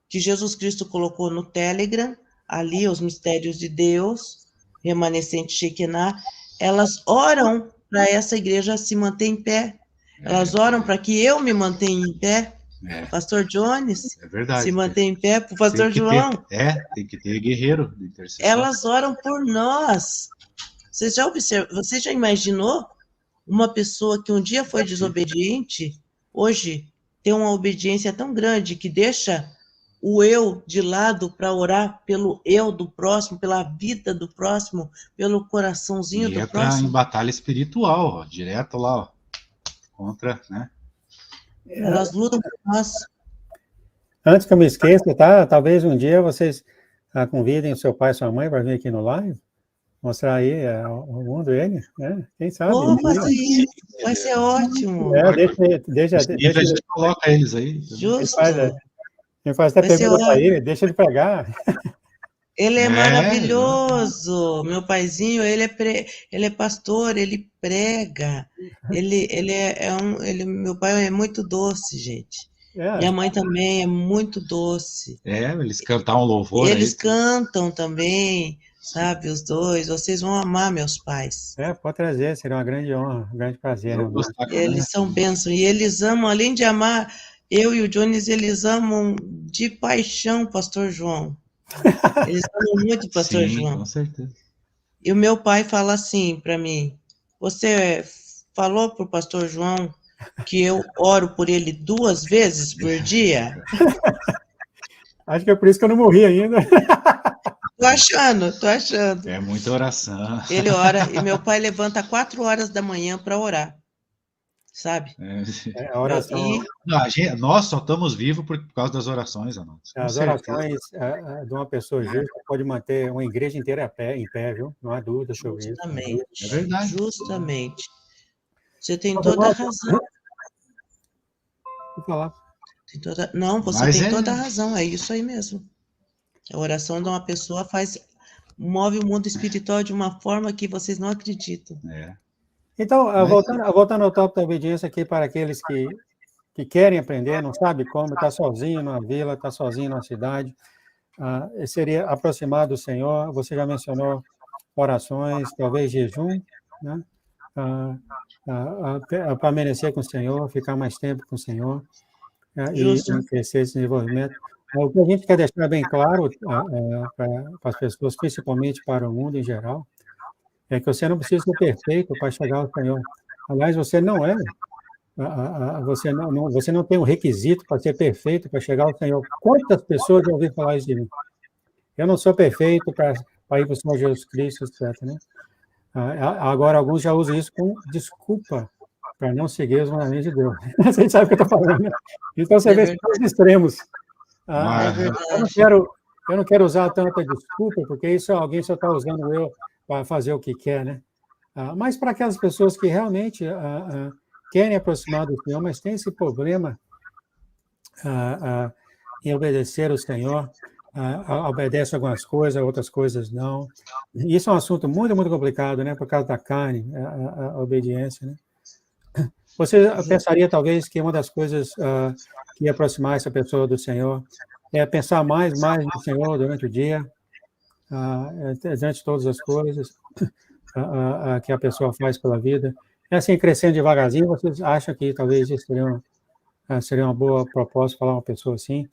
que Jesus Cristo colocou no Telegram, ali, os mistérios de Deus, remanescente Shekinah, elas oram para essa igreja se manter em pé. Elas oram para que eu me mantenha em pé. Pastor Jones, se manter em pé, para o pastor João. Tem que ter guerreiro de intercessão. Elas oram por nós. Você já imaginou uma pessoa que um dia foi desobediente, hoje tem uma obediência tão grande que deixa o eu de lado para orar pelo eu do próximo, pela vida do próximo, pelo coraçãozinho do próximo? Em batalha espiritual, ó, direto lá, ó, contra, né? Elas lutam por nós. Antes que eu me esqueça, tá? Talvez um dia vocês convidem o seu pai e sua mãe para vir aqui no live, mostrar aí o mundo ele, né? Quem sabe? Vai ser ótimo. Deixa a gente coloca eles aí. Justo. Quem faz até pergunta para ele, deixa ele pregar. Ele é maravilhoso, meu paizinho, ele é pastor, ele prega, meu pai é muito doce, gente. Minha mãe também é muito doce. Eles cantam um louvor. Eles cantam também, sabe, os dois. Vocês vão amar meus pais. Pode trazer, seria uma grande honra, um grande prazer. Eles são bênçãos, e eles amam, além de amar, eu e o Jones, eles amam de paixão, pastor João. Eles amam muito o pastor João. Com certeza. E o meu pai fala assim para mim, você falou para o pastor João que eu oro por ele 2 vezes por dia? Acho que é por isso que eu não morri ainda. Tô achando. É muita oração. Ele ora, e meu pai levanta 4 horas da manhã para orar. Sabe? A oração... Nós só estamos vivos por causa das orações, Arnaldo. As orações de uma pessoa justa pode manter uma igreja inteira em pé, viu? Não há dúvida sobre isso. É verdade. Justamente. Você tem toda a razão. Vou falar. Você tem toda a razão, é isso aí mesmo. A oração de uma pessoa move o mundo espiritual de uma forma que vocês não acreditam. Então, voltando ao tópico da obediência aqui para aqueles que querem aprender, não sabe como, está sozinho numa vila, está sozinho numa cidade, seria aproximar do Senhor. Você já mencionou orações, talvez jejum, né? Permanecer com o Senhor, ficar mais tempo com o Senhor, e Justo. crescer esse desenvolvimento. O que a gente quer deixar bem claro para as pessoas, principalmente para o mundo em geral, é que você não precisa ser perfeito para chegar ao Senhor. Aliás, você não é. Você não tem um requisito para ser perfeito para chegar ao Senhor. Quantas pessoas já ouviram falar isso de mim? Eu não sou perfeito para ir para o Senhor Jesus Cristo, etc. Né? Agora, alguns já usam isso como desculpa para não seguir os mandamentos de Deus. Você sabe o que eu estou falando, né? Então, você vê os extremos. Eu não quero usar tanta desculpa, porque isso alguém só está usando eu para fazer o que quer, né? Mas para aquelas pessoas que realmente querem aproximar do Senhor, mas têm esse problema em obedecer ao Senhor, obedece algumas coisas, outras coisas não. Isso é um assunto muito, muito complicado, né? Por causa da carne, a obediência, né? Você pensaria, talvez, que uma das coisas que ia aproximar essa pessoa do Senhor é pensar mais no Senhor durante o dia, diante de todas as coisas que a pessoa faz pela vida. E assim, crescendo devagarzinho, vocês acham que talvez isso seria uma boa proposta falar uma pessoa assim?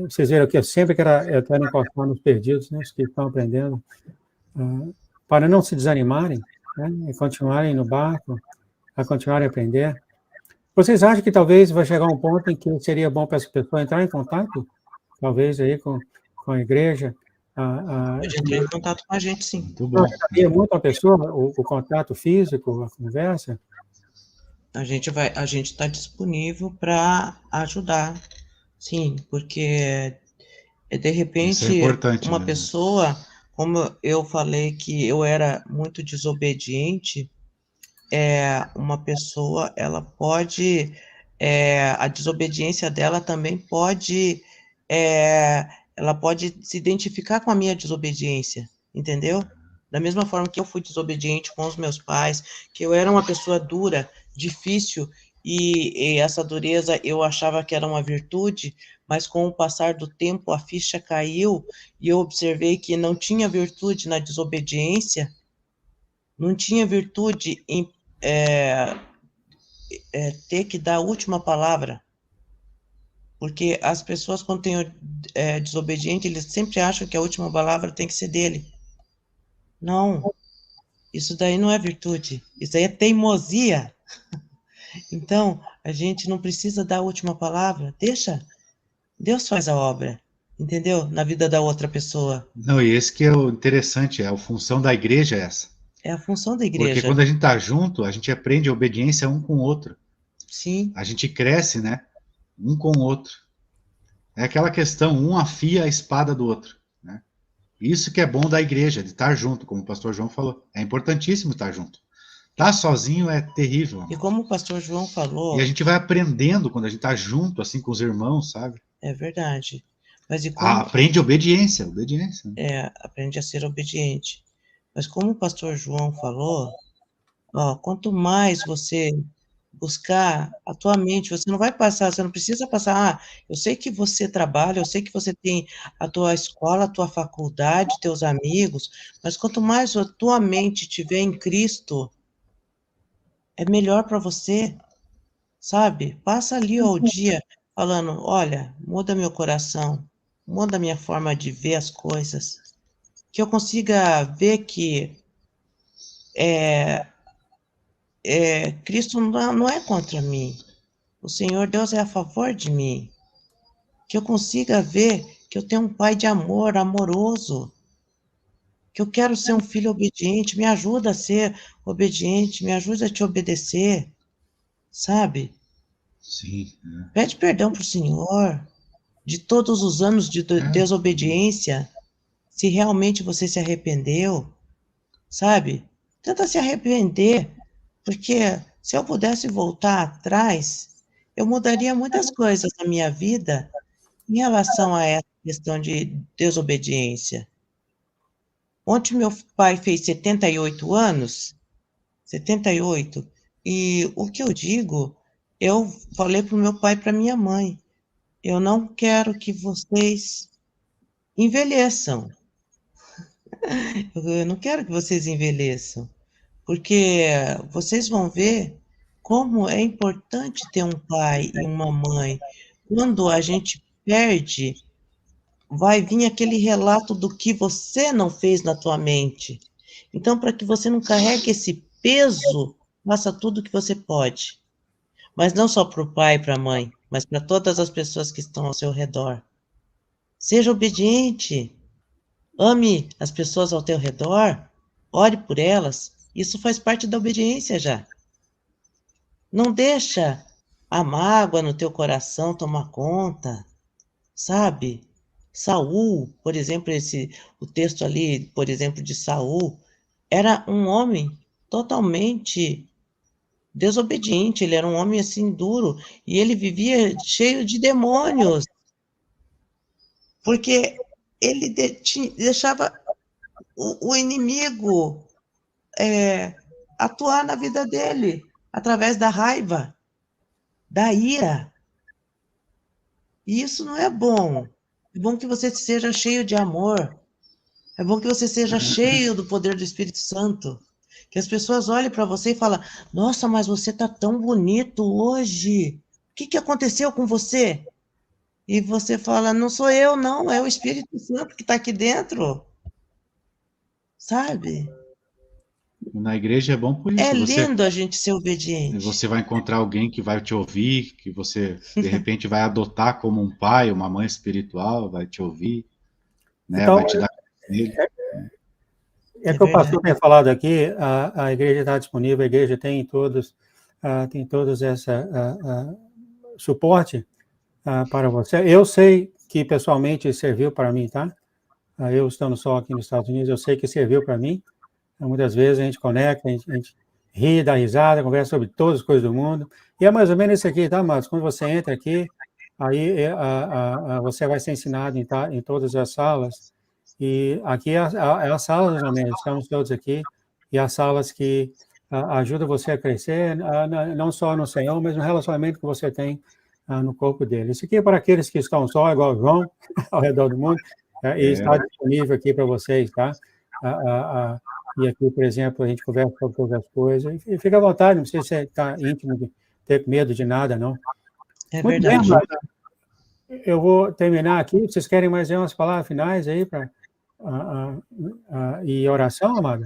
Vocês viram que eu sempre quero encostar nos perdidos, né, os que estão aprendendo, para não se desanimarem, né, e continuarem no barco, a continuarem a aprender. Vocês acham que talvez vai chegar um ponto em que seria bom para essa pessoa entrar em contato, talvez aí com a igreja? Pode entrar em contato com a gente, sim. Muito bom. Seria muito a pessoa, o contato físico, a conversa? A gente está disponível para ajudar, sim, porque de repente uma pessoa, como eu falei que eu era muito desobediente, uma pessoa, ela pode, a desobediência dela também pode, ela pode se identificar com a minha desobediência, entendeu? Da mesma forma que eu fui desobediente com os meus pais, que eu era uma pessoa dura, difícil, e essa dureza eu achava que era uma virtude, mas com o passar do tempo a ficha caiu e eu observei que não tinha virtude na desobediência, não tinha virtude em ter que dar a última palavra, porque as pessoas quando tem desobediente, eles sempre acham que a última palavra tem que ser dele. Não, isso daí não é virtude, isso aí é teimosia. Então, a gente não precisa dar a última palavra, deixa, Deus faz a obra, entendeu? Na vida da outra pessoa. Não, e esse que é o interessante, a função da igreja é essa. É a função da igreja. Porque quando a gente está junto, a gente aprende a obediência um com o outro. Sim. A gente cresce, né? Um com o outro. É aquela questão, um afia a espada do outro, né? Isso que é bom da igreja, de estar junto, como o pastor João falou. É importantíssimo estar junto. Estar sozinho é terrível. E como o pastor João falou... E a gente vai aprendendo quando a gente está junto, assim, com os irmãos, sabe? É verdade. Mas e como... Aprende obediência. Aprende a ser obediente. Mas como o pastor João falou, quanto mais você buscar a tua mente, você não vai passar, você não precisa passar, eu sei que você trabalha, eu sei que você tem a tua escola, a tua faculdade, teus amigos, mas quanto mais a tua mente tiver em Cristo, é melhor para você, sabe? Passa ali ao dia falando, olha, muda meu coração, muda minha forma de ver as coisas, que eu consiga ver que Cristo não é contra mim, o Senhor Deus é a favor de mim, que eu consiga ver que eu tenho um Pai de amor, amoroso, que eu quero ser um filho obediente, me ajuda a ser obediente, me ajuda a te obedecer, sabe? Sim. Pede perdão para o Senhor de todos os anos de desobediência, se realmente você se arrependeu, sabe? Tenta se arrepender, porque se eu pudesse voltar atrás, eu mudaria muitas coisas na minha vida em relação a essa questão de desobediência. Ontem meu pai fez 78 anos, 78, e o que eu digo, eu falei para o meu pai e para minha mãe, eu não quero que vocês envelheçam. Eu não quero que vocês envelheçam, porque vocês vão ver como é importante ter um pai e uma mãe. Quando a gente perde, vai vir aquele relato do que você não fez na tua mente. Então, para que você não carregue esse peso, faça tudo o que você pode. Mas não só para o pai e para a mãe, mas para todas as pessoas que estão ao seu redor. Seja obediente. Ame as pessoas ao teu redor. Ore por elas. Isso faz parte da obediência já. Não deixa a mágoa no teu coração tomar conta, sabe? Saul, por exemplo, o texto ali, por exemplo, de Saul, era um homem totalmente desobediente, ele era um homem assim duro, e ele vivia cheio de demônios, porque ele deixava o inimigo atuar na vida dele, através da raiva, da ira. E isso não é bom. É bom que você seja cheio de amor. É bom que você seja cheio do poder do Espírito Santo. Que as pessoas olhem para você e falem, nossa, mas você está tão bonito hoje. O que aconteceu com você? E você fala, não sou eu, não, é o Espírito Santo que está aqui dentro. Sabe? Na igreja é bom por isso. É lindo a gente ser obediente. Você vai encontrar alguém que vai te ouvir, que você, de repente, vai adotar como um pai, uma mãe espiritual, vai te ouvir, né? Então, vai te dar nele. É que o pastor tem falado aqui, a igreja está disponível, a igreja tem todos esse suporte para você. Eu sei que pessoalmente serviu para mim, tá? Eu estando só aqui nos Estados Unidos, eu sei que serviu para mim. Muitas vezes a gente conecta, a gente ri, dá risada, conversa sobre todas as coisas do mundo. E é mais ou menos isso aqui, tá, Marcos? Quando você entra aqui, aí você vai ser ensinado em todas as salas. E aqui é as salas, estamos todos aqui, e as salas que ajudam você a crescer, não só no Senhor, mas no relacionamento que você tem no corpo dele. Isso aqui é para aqueles que estão só, igual o João, ao redor do mundo, e está disponível aqui para vocês, tá? E aqui, por exemplo, a gente conversa sobre todas as coisas, e fica à vontade, não precisa você estar íntimo, de ter medo de nada, não. É muito verdade. Bem, eu vou terminar aqui, vocês querem mais umas palavras finais aí para e oração, amada?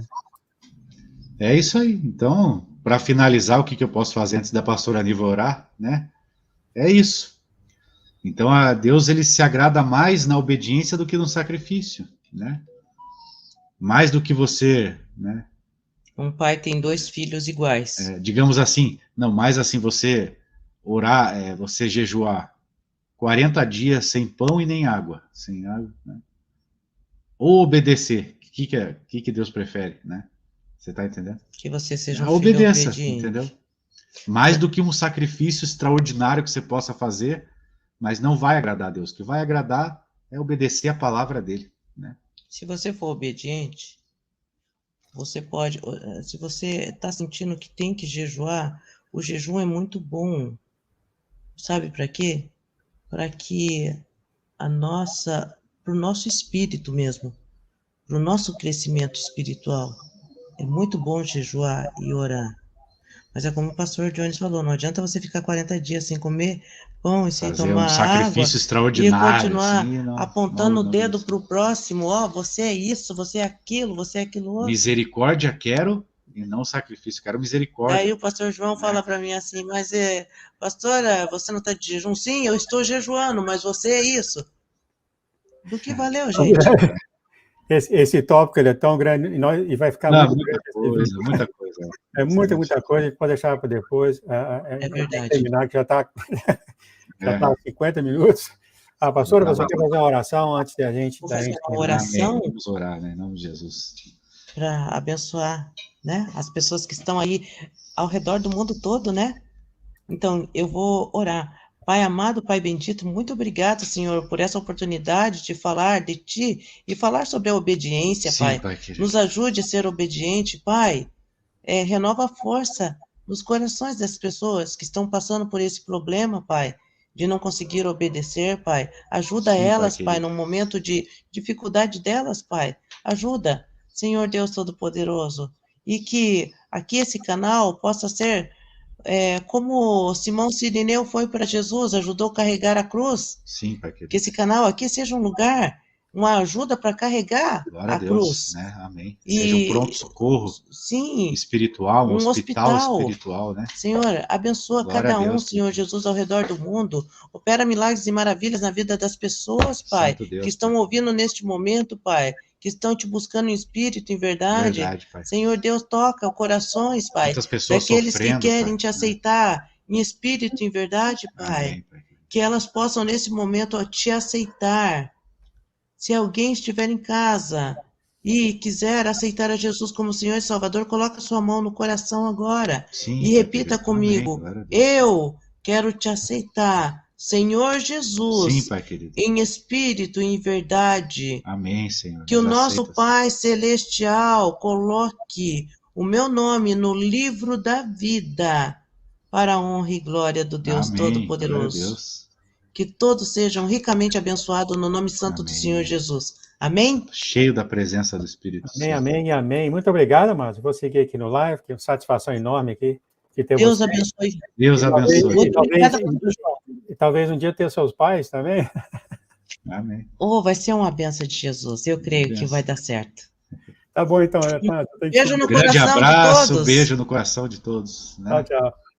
É isso aí. Então, para finalizar, o que eu posso fazer antes da pastora Aníva orar, né? É isso. Então, a Deus, ele se agrada mais na obediência do que no sacrifício, né? Mais do que você, né? Um pai tem 2 filhos iguais. Digamos assim, não, mais assim, você orar, você jejuar 40 dias sem pão e nem água, sem água, né? Ou obedecer, o que Deus prefere, né? Você está entendendo? Que você seja um obedeça, filho obediente. entendeu? Mais do que um sacrifício extraordinário que você possa fazer, mas não vai agradar a Deus. O que vai agradar é obedecer a palavra dele, né? Se você for obediente, você pode, se você está sentindo que tem que jejuar, o jejum é muito bom. Sabe para quê? Para que para o nosso espírito mesmo, para o nosso crescimento espiritual. É muito bom jejuar e orar. Mas é como o pastor Jones falou, não adianta você ficar 40 dias sem comer pão e sem tomar um sacrifício água extraordinário, e continuar assim, apontando o dedo para o próximo, você é isso, você é aquilo outro. Misericórdia quero e não sacrifício, quero misericórdia. Daí o pastor João fala para mim assim, mas pastora, você não está de jejum? Sim, eu estou jejuando, mas você é isso. Do que valeu, gente? Esse tópico ele é tão grande e vai ficar muita coisa. É muita coisa, a gente pode deixar para depois. É verdade. Terminar, que já está 50 minutos. Pastora, você quer fazer uma oração antes da gente... Vou fazer uma oração. Vamos orar, né? Em nome de Jesus. Para abençoar, né? As pessoas que estão aí ao redor do mundo todo, né? Então, eu vou orar. Pai amado, Pai bendito, muito obrigado, Senhor, por essa oportunidade de falar de Ti e falar sobre a obediência, Sim, Pai. Pai querido. Nos ajude a ser obediente, Pai. Renova a força nos corações das pessoas que estão passando por esse problema, Pai, de não conseguir obedecer, Pai. Ajuda Sim, Pai elas, Pai, querido. no momento de dificuldade delas, Pai. Ajuda, Senhor Deus Todo-Poderoso. E que aqui esse canal possa ser como Simão Sirineu foi para Jesus, ajudou a carregar a cruz. Sim, Pai Que querido. esse canal aqui seja um lugar, uma ajuda para carregar Glória a a Deus, cruz. né? Amém. E, Seja um pronto-socorro sim, espiritual, um um hospital hospital. espiritual, né? Senhor, abençoa Glória a cada um, Deus, Pai Senhor querido. Jesus, ao redor do mundo. Opera milagres e maravilhas na vida das pessoas, Pai, Santo Deus, que estão Pai. ouvindo neste momento, Pai, que estão te buscando em espírito, em verdade. Verdade, Pai. Senhor Deus, toca corações, Pai, Muitas pessoas daqueles que sofrendo, querem Pai, te né? aceitar em espírito, em verdade, Pai. Amém, Pai querido. Que elas possam, nesse momento, te aceitar. Se alguém estiver em casa e quiser aceitar a Jesus como Senhor e Salvador, coloca sua mão no coração agora Sim, e Pai repita querido. Amém. comigo: Glória a Deus. eu quero te aceitar, Senhor Sim, Jesus, Pai querido. em espírito e em verdade. Amém, Senhor. Que o Nos nosso aceitas. Pai Celestial coloque o meu nome no livro da vida, para a honra e glória do Deus Amém. Glória a Todo-Poderoso. Deus. Que todos sejam ricamente abençoados no nome santo do Amém. Senhor Jesus. Amém? Cheio da presença do Espírito Amém, Santo. amém e amém. Muito obrigado, amados. Vou seguir aqui no live, que é uma satisfação enorme aqui de ter Deus você. abençoe. Deus abençoe. Muito obrigada, Pastor João. E talvez um dia ter seus pais também. Amém. Oh, vai ser uma benção de Jesus. Eu creio que Benção. vai dar certo. Tá bom, então, Renato. Beijo no Grande coração de abraço, todos. beijo no coração de todos. Né? Tchau, tchau.